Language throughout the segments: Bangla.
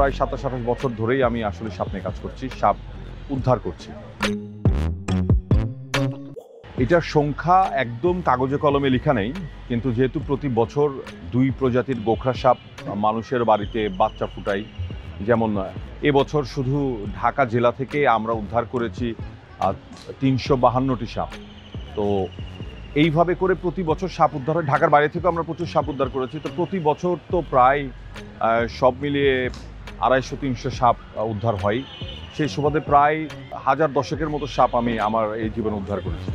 প্রায় ২৭-২৮ বছর ধরেই আমি আসলে সাপ নিয়ে কাজ করছি, সাপ উদ্ধার করছি। এটার সংখ্যা একদম কাগজে কলমে লেখা নেই, কিন্তু যেহেতু প্রতি বছর ২ প্রজাতির গোখরা সাপ মানুষের বাড়িতে বাচ্চা ফুটায়, যেমন এবছর শুধু ঢাকা জেলা থেকে আমরা উদ্ধার করেছি ৩৫২টি সাপ। তো এইভাবে করে প্রতি বছর সাপ উদ্ধার হয়। ঢাকার বাইরে থেকেও আমরা প্রচুর সাপ উদ্ধার করেছি। তো প্রতি বছর তো প্রায় সব মিলিয়ে ২৫০-৩০০ সাপ উদ্ধার হয়। সেই সুবাদে প্রায় ১০০০ মতো সাপ আমি আমার এই জীবনে উদ্ধার করেছি।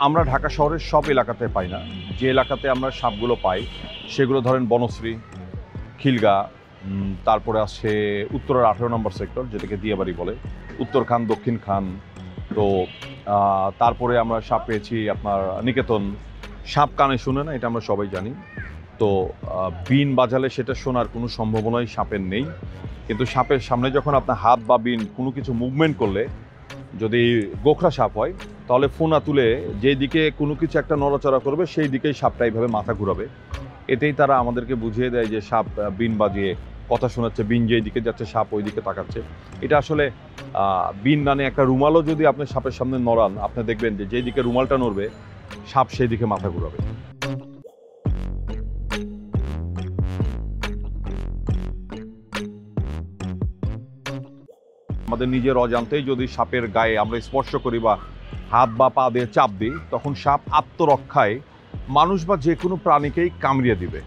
আমরা ঢাকা শহরের সব এলাকাতে পাই না। যে এলাকাতে আমরা সাপগুলো পাই সেগুলো ধরেন বনশ্রী, খিলগা, তারপরে আছে উত্তরের ১৮ নম্বর সেক্টর, যেটাকে দিয়াবাড়ি বলে, উত্তরখান, দক্ষিণ খান। তো তারপরে আমরা সাপ পেয়েছি আপনার নিকেতন। সাপ কানে শুনে না, এটা আমরা সবাই জানি। তো বিন বাজালে সেটা শোনার কোনো সম্ভাবনাই সাপের নেই, কিন্তু সাপের সামনে যখন আপনার হাত বা বিন কোনো কিছু মুভমেন্ট করলে, যদি গোখরা সাপ হয় তাহলে ফোনা তুলে যেই দিকে কোনো কিছু একটা নড়াচড়া করবে সেই দিকেই সাপটা এইভাবে মাথা ঘুরাবে। এতেই তারা আমাদেরকে বুঝিয়ে দেয় যে সাপ বিন বাজিয়ে কথা শোনাচ্ছে, বিন যেই দিকে যাচ্ছে সাপ ওই দিকে তাকাচ্ছে। এটা আসলে বিন মানে একটা রুমালও যদি আপনি সাপের সামনে নড়ান, আপনি দেখবেন যে যেই দিকে রুমালটা নড়বে সাপ সেই দিকে মাথা ঘুরাবে। আমাদের নিজের অজান্তেই যদি সাপের গায়ে আমরা স্পর্শ করি বা হাত বা পা দিয়ে চাপ দিই, তখন সাপ আত্মরক্ষায় মানুষ বা যে কোনো প্রাণীকেই কামড়িয়ে দিবে।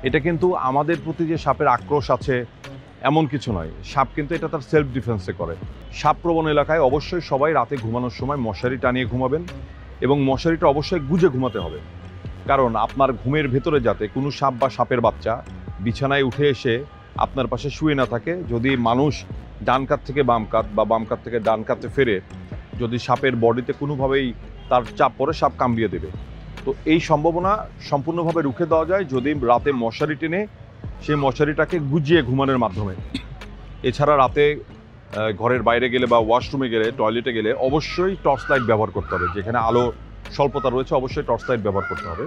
এটা কিন্তু আমাদের প্রতি যে সাপের আক্রোশ আছে এমন কিছু নয়। সাপ কিন্তু এটা তার সেলফ ডিফেন্সে করে। সাপ প্রবণ এলাকায় অবশ্যই সবাই রাতে ঘুমানোর সময় মশারি টানিয়ে ঘুমাবেন, এবং মশারিটা অবশ্যই গুজে ঘুমাতে হবে। কারণ আপনার ঘুমের ভেতরে যাতে কোনো সাপ বা সাপের বাচ্চা বিছানায় উঠে এসে আপনার পাশে শুয়ে না থাকে। যদি মানুষ ডান কাত থেকে বাম কাত বা বাম কাত থেকে ডান কাতে ফেরে, যদি সাপের বডিতে কোনোভাবেই তার চাপ পড়ে, সাপ কামড়িয়ে দেবে। তো এই সম্ভাবনা সম্পূর্ণভাবে রুখে দেওয়া যায় যদি রাতে মশারি টেনে সেই মশারিটাকে গুজিয়ে ঘুমানোর মাধ্যমে। এছাড়া রাতে ঘরের বাইরে গেলে বা ওয়াশরুমে গেলে, টয়লেটে গেলে অবশ্যই টর্চ লাইট ব্যবহার করতে হবে। যেখানে আলো স্বল্পতা রয়েছে অবশ্যই টর্চ লাইট ব্যবহার করতে হবে।